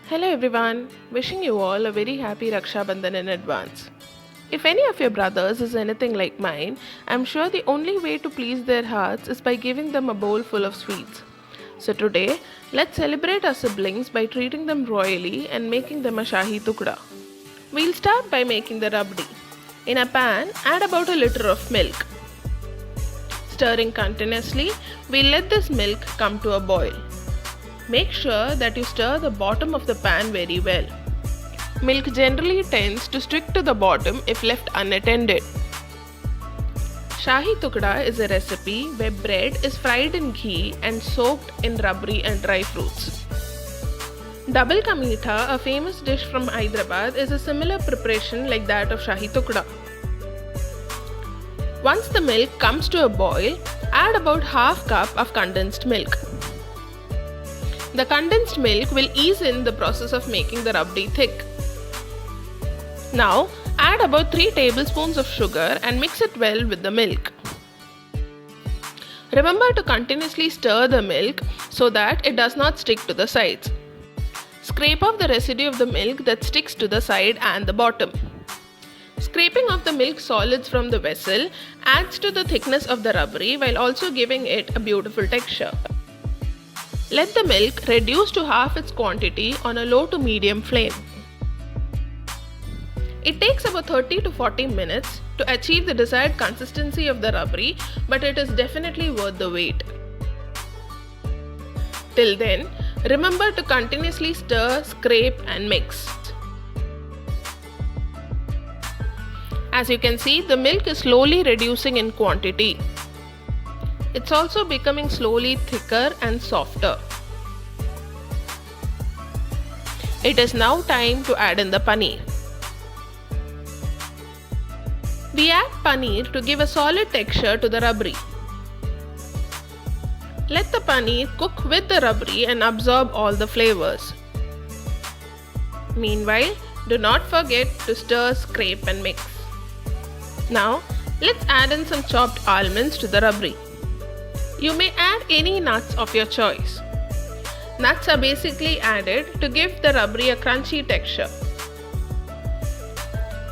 Hello everyone, wishing you all a very happy Raksha Bandhan in advance. If any of your brothers is anything like mine, I'm sure the only way to please their hearts is by giving them a bowl full of sweets. So today, let's celebrate our siblings by treating them royally and making them a Shahi Tukda. We'll start by making the rabdi. In a pan, add about a liter of milk. Stirring continuously, we'll let this milk come to a boil. Make sure that you stir the bottom of the pan very well. Milk generally tends to stick to the bottom if left unattended. Shahi Tukda is a recipe where bread is fried in ghee and soaked in rabri and dry fruits. Double ka meetha, a famous dish from Hyderabad, is a similar preparation like that of Shahi Tukda. Once the milk comes to a boil, add about half cup of condensed milk. The condensed milk will ease in the process of making the rabdi thick. Now, add about 3 tablespoons of sugar and mix it well with the milk. Remember to continuously stir the milk so that it does not stick to the sides. Scrape off the residue of the milk that sticks to the side and the bottom. Scraping off the milk solids from the vessel adds to the thickness of the rabri while also giving it a beautiful texture. Let the milk reduce to half its quantity on a low to medium flame. It takes about 30 to 40 minutes to achieve the desired consistency of the rabri, but it is definitely worth the wait. Till then, remember to continuously stir, scrape and mix. As you can see, the milk is slowly reducing in quantity. It's also becoming slowly thicker and softer. It is now time to add in the paneer. We add paneer to give a solid texture to the rabri. Let the paneer cook with the rabri and absorb all the flavors. Meanwhile, do not forget to stir, scrape and mix. Now, let's add in some chopped almonds to the rabri. You may add any nuts of your choice. Nuts are basically added to give the rabri a crunchy texture.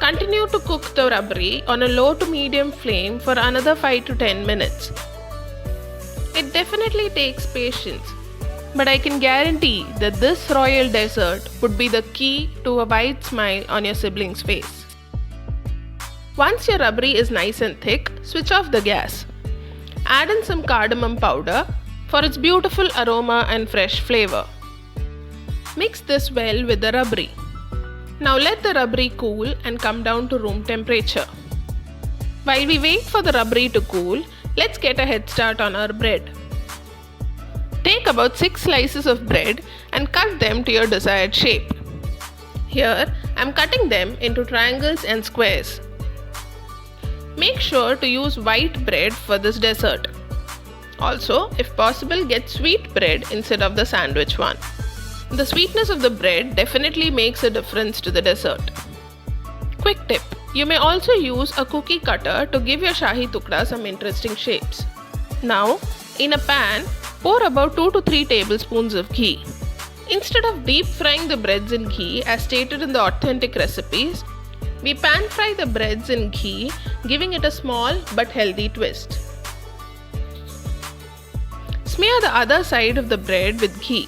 Continue to cook the rabri on a low to medium flame for another 5 to 10 minutes. It definitely takes patience, but I can guarantee that this royal dessert would be the key to a wide smile on your sibling's face. Once your rabri is nice and thick, switch off the gas. Add in some cardamom powder for its beautiful aroma and fresh flavor. Mix this well with the rabri. Now let the rabri cool and come down to room temperature. While we wait for the rabri to cool, let's get a head start on our bread. Take about 6 slices of bread and cut them to your desired shape. Here, I am cutting them into triangles and squares. Make sure to use white bread for this dessert. Also, if possible, get sweet bread instead of the sandwich one. The sweetness of the bread definitely makes a difference to the dessert. Quick tip: you may also use a cookie cutter to give your Shahi Tukda some interesting shapes. Now, in a pan, pour about 2 to 3 tablespoons of ghee. Instead of deep frying the breads in ghee as stated in the authentic recipes, we pan fry the breads in ghee, giving it a small but healthy twist. Smear the other side of the bread with ghee.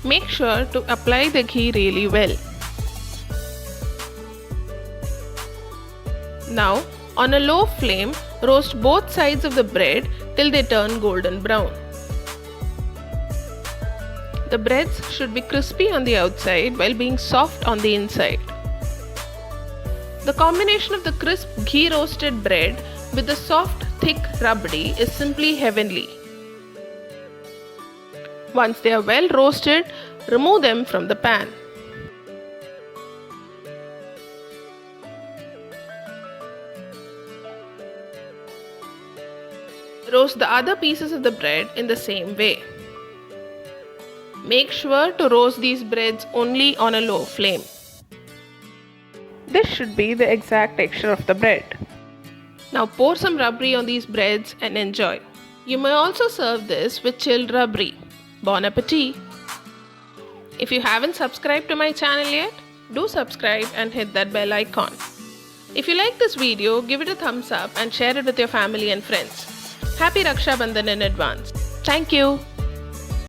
Make sure to apply the ghee really well. Now, on a low flame, roast both sides of the bread till they turn golden brown. The breads should be crispy on the outside while being soft on the inside. The combination of the crisp ghee roasted bread with the soft thick rabdi is simply heavenly. Once they are well roasted, remove them from the pan. Roast the other pieces of the bread in the same way. Make sure to roast these breads only on a low flame. This should be the exact texture of the bread. Now pour some rabri on these breads and enjoy. You may also serve this with chilled rabri. Bon appetit! If you haven't subscribed to my channel yet, do subscribe and hit that bell icon. If you like this video, give it a thumbs up and share it with your family and friends. Happy Raksha Bandhan in advance. Thank you.